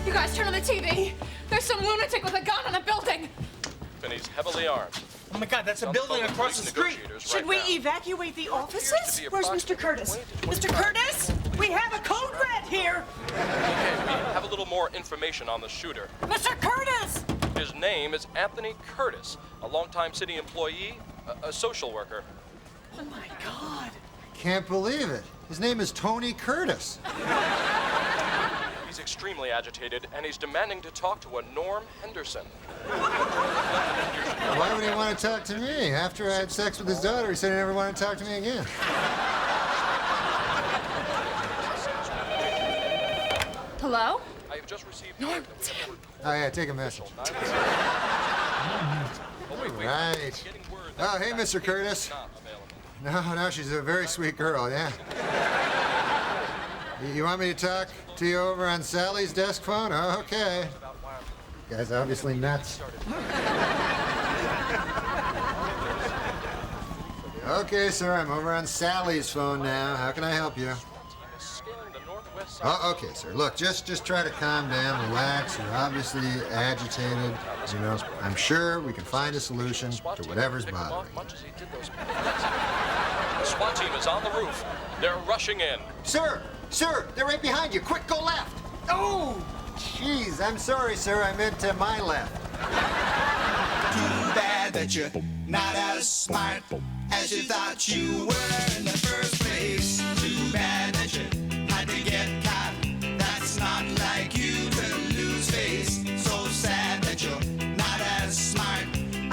You guys, turn on the TV. There's some lunatic with a gun in a building. And he's heavily armed. Oh my God, that's a building across the street. Should we evacuate the offices? Where's Mr. Curtis? Mr. Curtis? We have a code red here. Okay, we have a little more information on the shooter. Mr. Curtis! His name is Anthony Curtis, a longtime city employee, a social worker. Oh my God. Can't believe it. His name is Tony Curtis. He's extremely agitated, and he's demanding to talk to a Norm Henderson. Why would he want to talk to me? After I had sex with his daughter, he said he never wanted to talk to me again. Hello? I have just received... Norm, Oh, yeah, take a message. Right. Oh, hey, Mr. Curtis. No, she's a very sweet girl, yeah. You want me to talk to you over on Sally's desk phone? Oh, okay. You guys obviously nuts. Okay, sir, I'm over on Sally's phone now. How can I help you? Oh, okay, sir. Look, just try to calm down, relax. You're obviously agitated. You know, I'm sure we can find a solution to whatever's bothering you. The SWAT team is on the roof. They're rushing in. Sir, they're right behind you. Quick, go left. Oh, jeez, I'm sorry, sir. I meant to my left. Too bad that you're not as smart as you thought you were in the first place. Too bad that you had to get caught. That's not like you to lose face. So sad that you're not as smart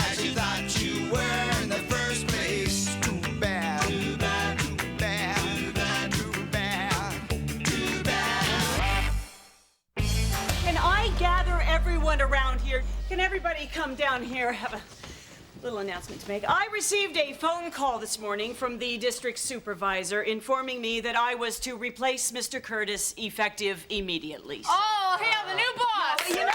as you thought you were in the first place. Too bad. Too bad. Too bad. Too bad. Too bad. Too bad. Can I gather everyone around here? Can everybody come down here? Have a little announcement to make. I received a phone call this morning from the district supervisor informing me that I was to replace Mr. Curtis effective immediately. Oh, hey, I'm the new boss. You know,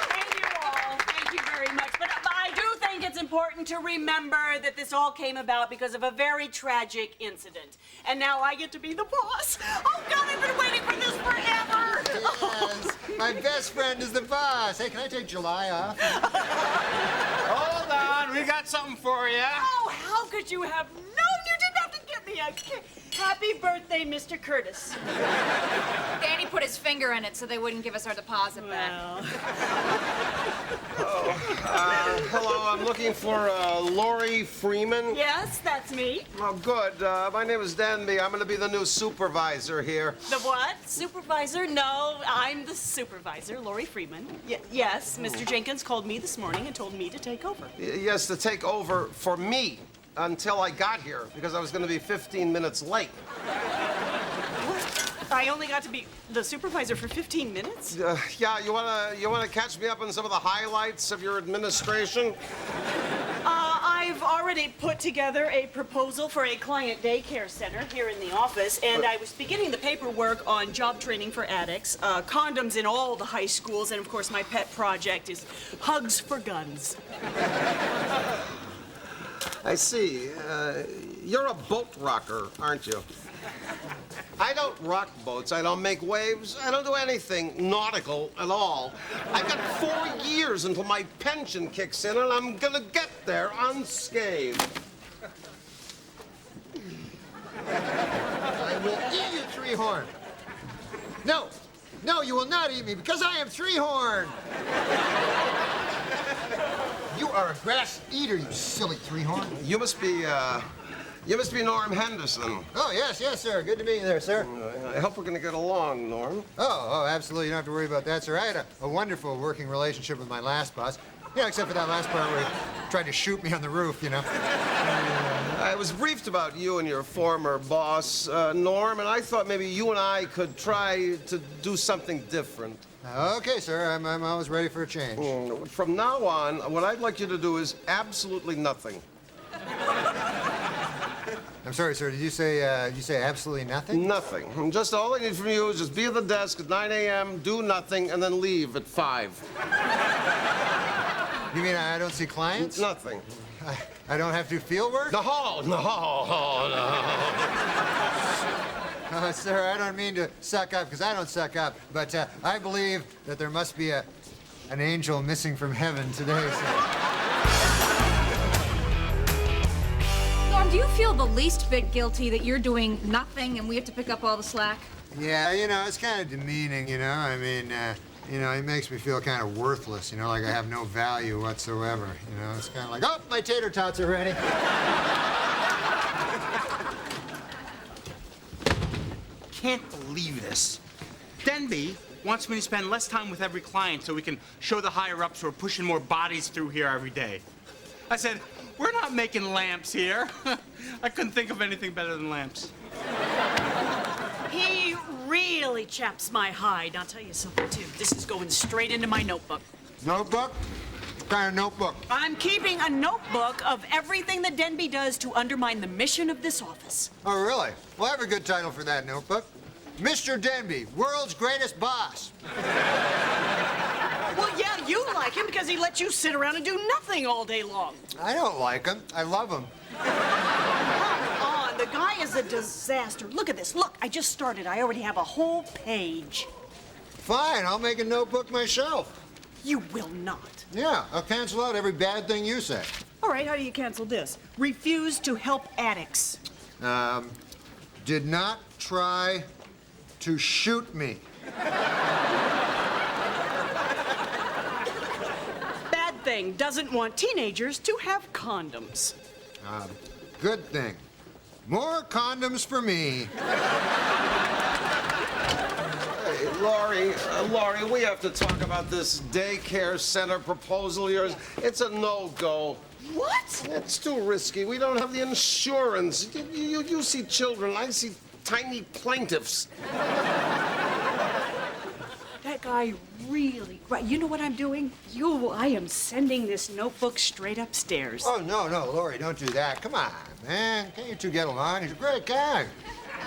thank you all. Thank you very much. But I do think it's important to remember that this all came about because of a very tragic incident. And now I get to be the boss. Oh, God, I've been waiting for this forever. Yes, my best friend is the boss. Hey, can I take July off? Hold on, we got something for you. Oh, how could you have known? You didn't have to give me a kiss. Happy birthday, Mr. Curtis. Danny put his finger in it so they wouldn't give us our deposit back. Hello, I'm looking for Lori Freeman. Yes, that's me. Oh, good. My name is Danby. I'm going to be the new supervisor here. The what? Supervisor? No, I'm the supervisor, Lori Freeman. Yes, Mr. Jenkins called me this morning and told me to take over. Yes, to take over for me until I got here, because I was going to be 15 minutes late. I only got to be the supervisor for 15 minutes? Yeah, you wanna catch me up on some of the highlights of your administration? I've already put together a proposal for a client daycare center here in the office, and I was beginning the paperwork on job training for addicts, condoms in all the high schools, and of course my pet project is hugs for guns. I see. You're a boat rocker, aren't you? I don't rock boats. I don't make waves. I don't do anything nautical at all. I've got 4 years until my pension kicks in, and I'm gonna get there unscathed. I will eat you, Three-Horn. No, you will not eat me because I am Three-Horn. You are a grass eater, you silly Three-Horn. You must be Norm Henderson. Oh, yes, sir. Good to meet you there, sir. I hope we're going to get along, Norm. Oh, absolutely. You don't have to worry about that, sir. I had a wonderful working relationship with my last boss. You know, except for that last part where he tried to shoot me on the roof, you know. I was briefed about you and your former boss, Norm, and I thought maybe you and I could try to do something different. Okay, sir. I'm always ready for a change. From now on, what I'd like you to do is absolutely nothing. I'm sorry, sir. Did you say absolutely nothing? Nothing. Just all I need from you is just be at the desk at 9 a.m., do nothing, and then leave at 5. You mean I don't see clients? Nothing. I don't have to do field work? No. Sir, I don't mean to suck up, because I don't suck up, but I believe that there must be an angel missing from heaven today, sir. Norm, do you feel the least bit guilty that you're doing nothing and we have to pick up all the slack? Yeah, you know, it's kind of demeaning, you know? I mean, you know, it makes me feel kind of worthless, you know, like I have no value whatsoever, you know? It's kind of like, oh, my tater tots are ready. Can't believe this. Denby wants me to spend less time with every client so we can show the higher-ups who are pushing more bodies through here every day. I said, we're not making lamps here. I couldn't think of anything better than lamps. He really chaps my hide. I'll tell you something, too. This is going straight into my notebook. Notebook? What kind of notebook? I'm keeping a notebook of everything that Denby does to undermine the mission of this office. Oh, really? Well, I have a good title for that notebook. Mr. Denby, world's greatest boss. Well, yeah, you like him because he lets you sit around and do nothing all day long. I don't like him. I love him. Come on, the guy is a disaster. Look at this. Look, I just started. I already have a whole page. Fine, I'll make a notebook myself. You will not. Yeah, I'll cancel out every bad thing you say. All right, how do you cancel this? Refuse to help addicts. Did not try to shoot me. Bad thing, doesn't want teenagers to have condoms. Good thing. More condoms for me. Hey, Laurie, we have to talk about this daycare center proposal of yours. It's a no-go. What? It's too risky. We don't have the insurance. You see children, I see tiny plaintiffs. That guy really, right, you know what I'm doing? I am sending this notebook straight upstairs. Oh, no, Laurie, don't do that. Come on, man. Can't you two get along? He's a great guy.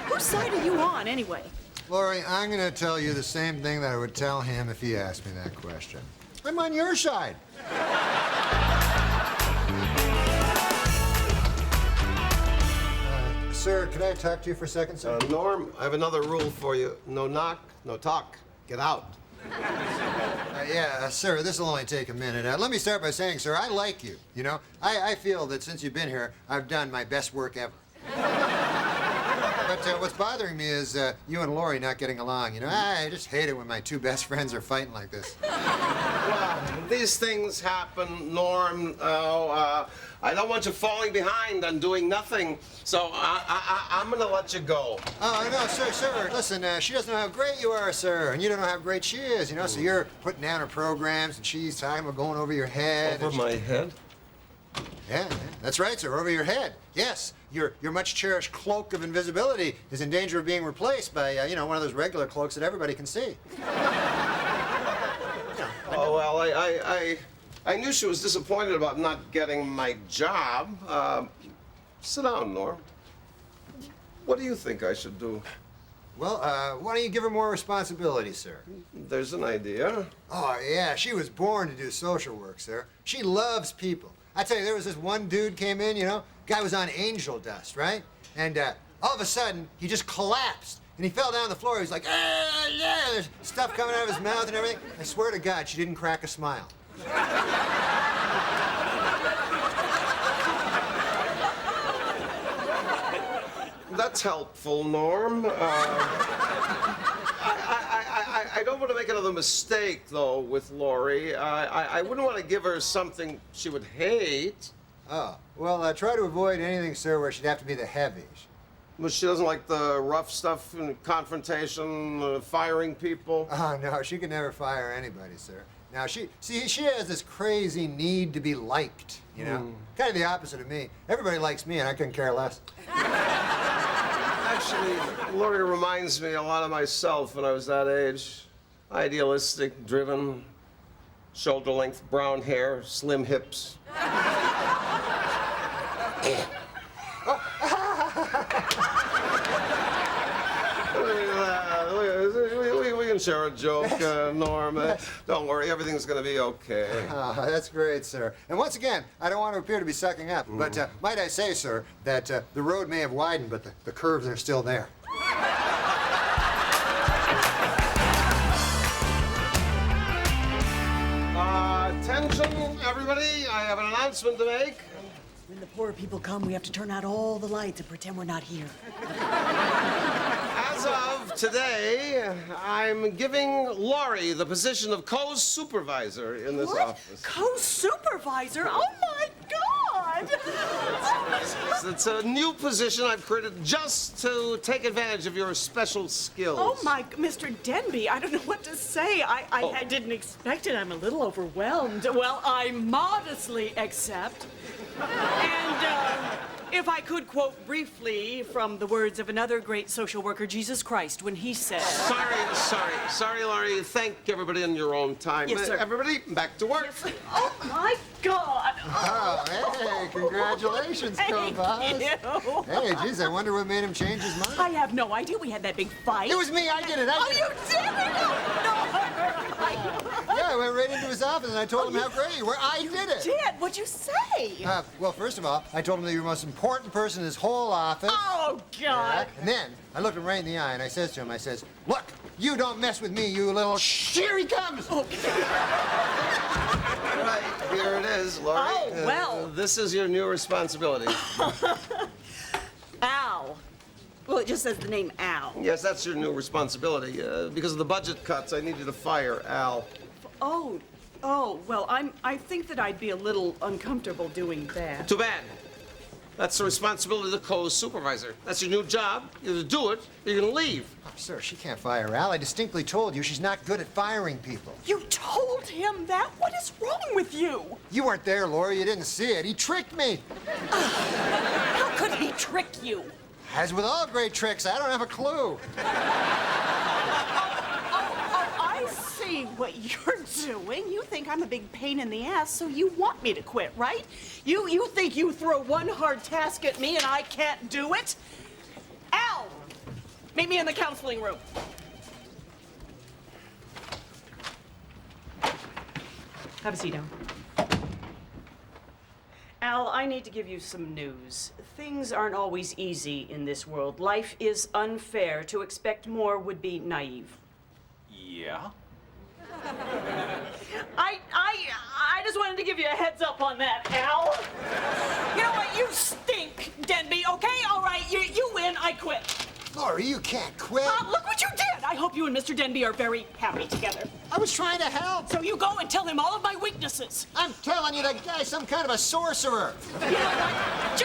Whose side are you on, anyway? Laurie, I'm going to tell you the same thing that I would tell him if he asked me that question. I'm on your side. Sir, could I talk to you for a second, sir? Norm, I have another rule for you. No knock, no talk. Get out. Sir, this will only take a minute. Let me start by saying, sir, I like you. You know, I feel that since you've been here, I've done my best work ever. But what's bothering me is you and Laurie not getting along. You know, I just hate it when my two best friends are fighting like this. Well, these things happen, Norm. I don't want you falling behind and doing nothing, so I'm gonna let you go. Oh, no, sir, listen, she doesn't know how great you are, sir, and you don't know how great she is, you know, so you're putting down her programs, and she's talking about going over your head. Over my head? Yeah, that's right, sir, over your head. Yes, your much cherished cloak of invisibility is in danger of being replaced by, you know, one of those regular cloaks that everybody can see. Oh, well, I knew she was disappointed about not getting my job. Sit down, Norm. What do you think I should do? Well, why don't you give her more responsibility, sir? There's an idea. Oh, yeah, she was born to do social work, sir. She loves people. I tell you, there was this one dude came in, you know, guy was on angel dust, right? And all of a sudden, he just collapsed. And he fell down on the floor. He was like, yeah, there's stuff coming out of his mouth and everything. I swear to God, she didn't crack a smile. That's helpful, Norm. I don't want to make another mistake, though, with Laurie. I wouldn't want to give her something she would hate. Oh, well, try to avoid anything, sir, where she'd have to be the heavies. But she doesn't like the rough stuff and confrontation, firing people. Oh, no, she could never fire anybody, sir. Now, she has this crazy need to be liked, you know? Kind of the opposite of me. Everybody likes me, and I couldn't care less. Actually, Laurie reminds me a lot of myself when I was that age. Idealistic, driven, shoulder-length brown hair, slim hips. We can share a joke, Norm. Don't worry, everything's going to be okay. Oh, that's great, sir. And once again, I don't want to appear to be sucking up, but might I say, sir, that the road may have widened, but the curves are still there. everybody. I have an announcement to make. When the poor people come, we have to turn out all the lights and pretend we're not here. As of today, I'm giving Laurie the position of co-supervisor in this office. Co-supervisor? Oh, my God! It's a new position I've created just to take advantage of your special skills. Oh, my, Mr. Denby, I don't know what to say. I didn't expect it. I'm a little overwhelmed. Well, I modestly accept. And, if I could quote briefly from the words of another great social worker, Jesus Christ, when he said... Sorry, Laurie. Thank everybody in your own time. Yes, sir. Everybody, back to work. Yes. Oh, my God! Oh, hey, congratulations, co-boss. Thank you. Hey, geez, I wonder what made him change his mind. I have no idea. We had that big fight. It was me, I did it. Oh, you did it? No. Yeah, I went right into his office and I told him how great you were. I did it. Did? What'd you say? Well, first of all, I told him that you were the most important person in his whole office. Oh, God. And then I looked him right in the eye and I says to him, I says, look, you don't mess with me, you little here he comes. Okay. Right, here it is, Laurie. Oh, well. This is your new responsibility. Al. Well, it just says the name Al. Yes, that's your new responsibility. Because of the budget cuts, I need you to fire Al. Oh, well, I think that I'd be a little uncomfortable doing that. Too bad. That's the responsibility of the co-supervisor. That's your new job. You either do it, or you're gonna leave. Oh, sir, she can't fire Al. I distinctly told you she's not good at firing people. You told him that? What is wrong with you? You weren't there, Laura. You didn't see it. He tricked me. How could he trick you? As with all great tricks, I don't have a clue. I see what you're doing. You think I'm a big pain in the ass, so you want me to quit, right? You think you throw one hard task at me and I can't do it? Al, meet me in the counseling room. Have a seat down. Al, I need to give you some news. Things aren't always easy in this world. Life is unfair. To expect more would be naive. Yeah? I just wanted to give you a heads up on that, Al. You know what? You stink, Denby, okay? All right, you win, I quit. Laura, you can't quit. Look what you did. I hope you and Mr. Denby are very happy together. I was trying to help. So you go and tell him all of my weaknesses. I'm telling you, that guy's some kind of a sorcerer. You know what?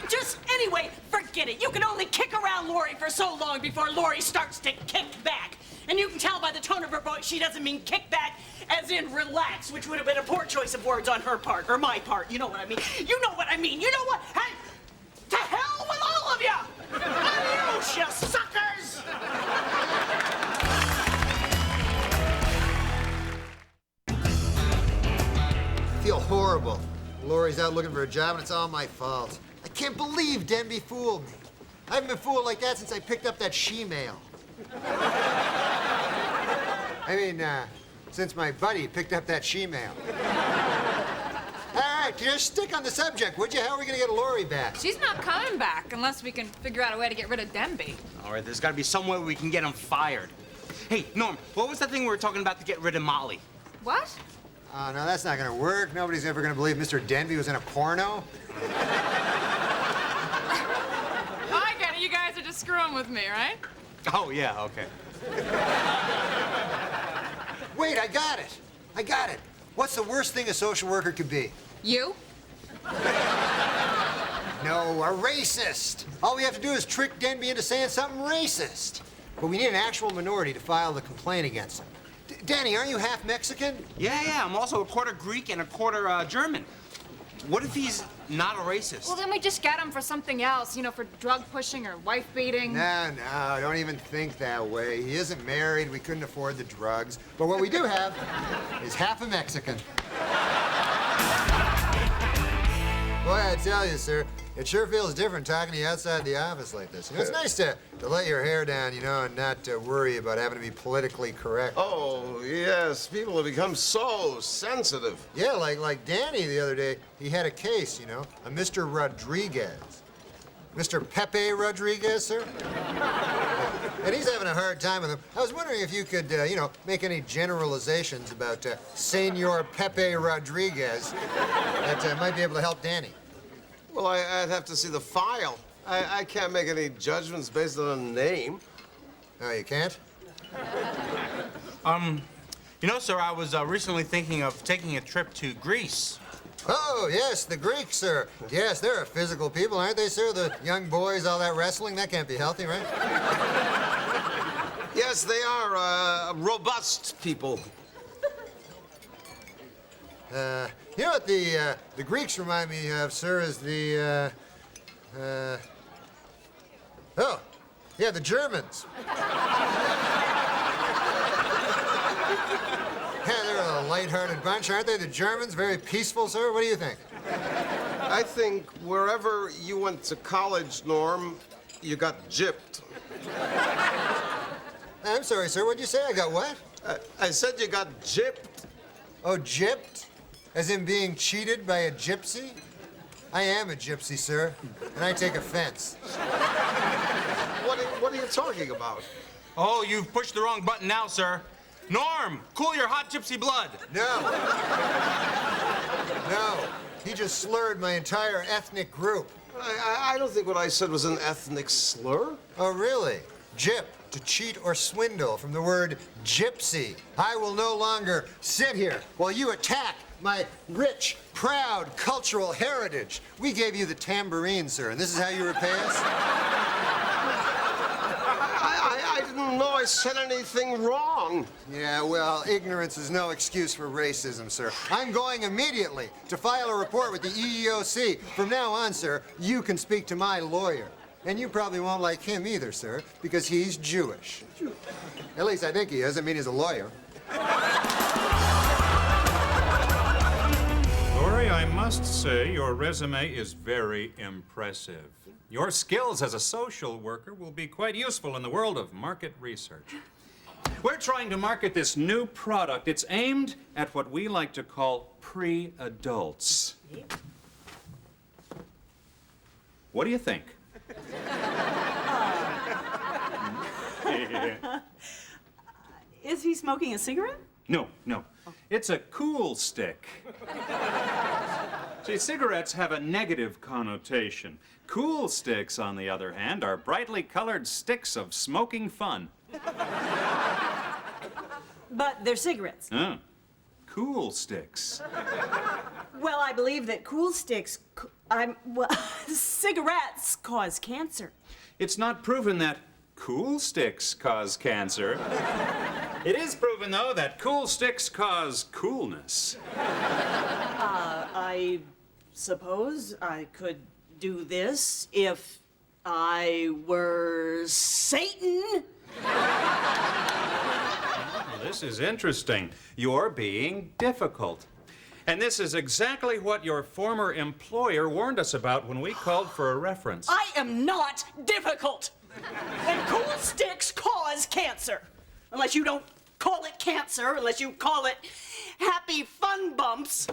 Just anyway, forget it. You can only kick around Lori for so long before Lori starts to kick back. And you can tell by the tone of her voice she doesn't mean kick back as in relax, which would have been a poor choice of words on her part, or my part. You know what I mean. You know what I mean. You know what? Hey, to hell with all of you! Adios, you suckers! I feel horrible. Lori's out looking for a job and it's all my fault. I can't believe Denby fooled me. I haven't been fooled like that since I picked up that she-mail. I mean, since my buddy picked up that she-mail. All right, just stick on the subject, would you? How are we gonna get Lori back? She's not coming back unless we can figure out a way to get rid of Denby. All right, there's got to be some way we can get him fired. Hey, Norm, what was that thing we were talking about to get rid of Molly? What? Oh, no, that's not gonna work. Nobody's ever gonna believe Mr. Denby was in a porno. I get it. You guys are just screwing with me, right? Oh, yeah, okay. Wait, I got it. I got it. What's the worst thing a social worker could be? You? No, a racist. All we have to do is trick Denby into saying something racist. But we need an actual minority to file the complaint against him. Danny, aren't you half Mexican? Yeah, I'm also a quarter Greek and a quarter German. What if he's not a racist? Well, then we just get him for something else, you know, for drug pushing or wife beating. No, don't even think that way. He isn't married. We couldn't afford the drugs. But what we do have is half a Mexican. Boy, I tell you, sir, it sure feels different talking to you outside the office like this. You know, it's nice to let your hair down, you know, and not worry about having to be politically correct. Oh, yes. People have become so sensitive. Yeah, like Danny the other day, he had a case, you know, a Mr. Rodriguez. Mr. Pepe Rodriguez, sir? And he's having a hard time with them. I was wondering if you could, make any generalizations about Senor Pepe Rodriguez that might be able to help Danny. Well, I'd have to see the file. I can't make any judgments based on a name. Oh, you can't? Sir, I was recently thinking of taking a trip to Greece. Oh, yes, the Greeks, sir. Yes, they're a physical people, aren't they, sir? The young boys, all that wrestling, that can't be healthy, right? Yes, they are robust people. You know what the Greeks remind me of, sir, is the the Germans. Yeah, they're a light-hearted bunch, aren't they? The Germans, very peaceful, sir. What do you think? I think wherever you went to college, Norm, you got gypped. I'm sorry, sir. What'd you say? I got what? I said you got gypped. Oh, gypped? As in being cheated by a gypsy? I am a gypsy, sir, and I take offense. What are you talking about? Oh, you've pushed the wrong button now, sir. Norm, cool your hot gypsy blood. No. No. He just slurred my entire ethnic group. I don't think what I said was an ethnic slur. Oh, really? Gyp, to cheat or swindle, from the word gypsy. I will no longer sit here while you attack my rich, proud cultural heritage. We gave you the tambourine, sir, and this is how you repay us? I didn't know I said anything wrong. Yeah, well, ignorance is no excuse for racism, sir. I'm going immediately to file a report with the EEOC. From now on, sir, you can speak to my lawyer. And you probably won't like him either, sir, because he's Jewish. At least I think he is. I mean, he's a lawyer. Lori, I must say your resume is very impressive. Your skills as a social worker will be quite useful in the world of market research. We're trying to market this new product. It's aimed at what we like to call pre-adults. What do you think? Is he smoking a cigarette? No. It's a cool stick. See, cigarettes have a negative connotation. Cool sticks, on the other hand, are brightly colored sticks of smoking fun. But they're cigarettes. Oh, cool sticks. Well, I believe that cool sticks, cigarettes cause cancer. It's not proven that cool sticks cause cancer. It is proven, though, that cool sticks cause coolness. I suppose I could do this if I were Satan. Well, this is interesting. You're being difficult. And this is exactly what your former employer warned us about when we called for a reference. I am not difficult. And cool sticks cause cancer. Unless you don't call it cancer, unless you call it happy fun bumps.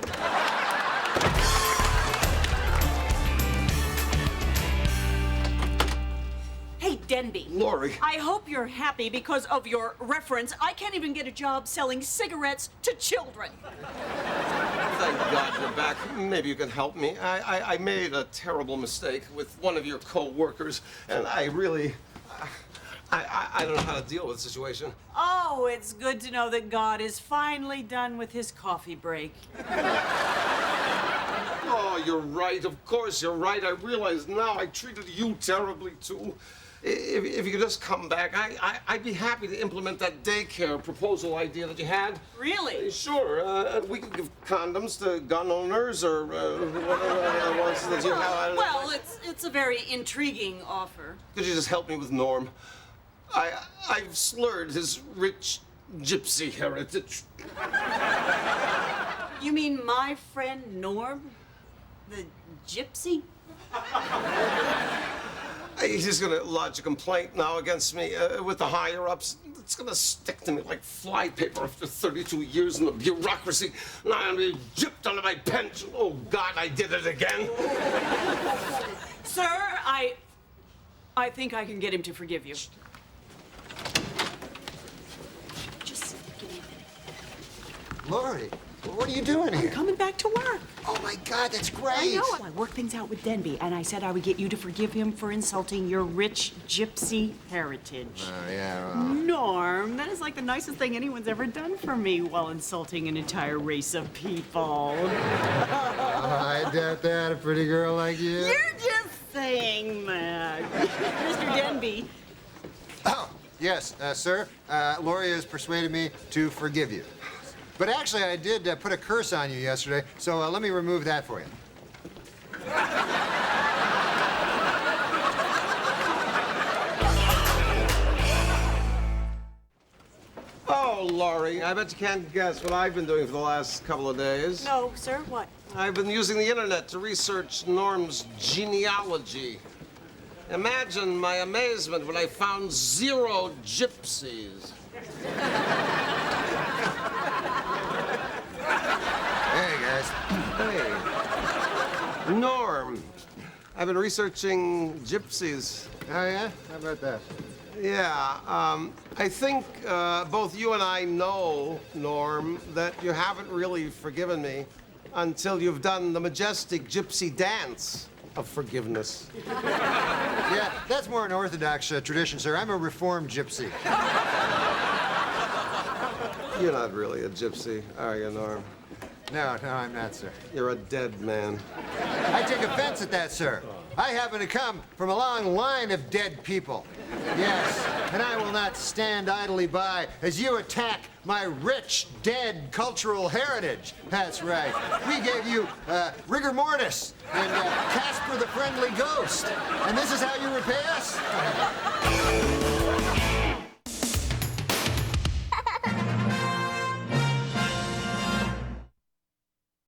Hey, Denby. Lori. I hope you're happy because of your reference. I can't even get a job selling cigarettes to children. Thank God you're back. Maybe you can help me. I made a terrible mistake with one of your co-workers, and I really... I don't know how to deal with the situation. Oh, it's good to know that God is finally done with his coffee break. Oh, you're right. Of course you're right. I realize now I treated you terribly, too. If you could just come back, I'd be happy to implement that daycare proposal idea that you had. Really? Sure. We could give condoms to gun owners or whatever it was that you had. Well, it's a very intriguing offer. Could you just help me with Norm? I've slurred his rich gypsy heritage. You mean my friend Norm? The gypsy? He's gonna lodge a complaint now against me with the higher-ups. It's gonna stick to me like flypaper after 32 years in the bureaucracy. Now I'm gonna be gypped under my pension. Oh, God, I did it again. Sir, I think I can get him to forgive you. Lori, what are you doing here? Coming back to work. Oh my God, that's great. I know. I worked things out with Denby, and I said I would get you to forgive him for insulting your rich gypsy heritage. Oh, yeah, well. Norm, that is like the nicest thing anyone's ever done for me while insulting an entire race of people. I doubt that, a pretty girl like you. You're just saying that. Mr. Denby. Oh, yes, sir. Lori has persuaded me to forgive you. But actually, I did put a curse on you yesterday, so let me remove that for you. Oh, Laurie, I bet you can't guess what I've been doing for the last couple of days. No, sir, what? I've been using the internet to research Norm's genealogy. Imagine my amazement when I found 0 gypsies. Hey, guys. Hey. Norm, I've been researching gypsies. Oh, yeah? How about that? Yeah, I think both you and I know, Norm, that you haven't really forgiven me until you've done the majestic gypsy dance of forgiveness. Yeah, that's more an Orthodox tradition, sir. I'm a reformed gypsy. You're not really a gypsy, are you, Norm? No, I'm not, sir. You're a dead man. I take offense at that, sir. I happen to come from a long line of dead people. Yes, and I will not stand idly by as you attack my rich, dead cultural heritage. That's right. We gave you rigor mortis and Casper the Friendly Ghost. And this is how you repay us?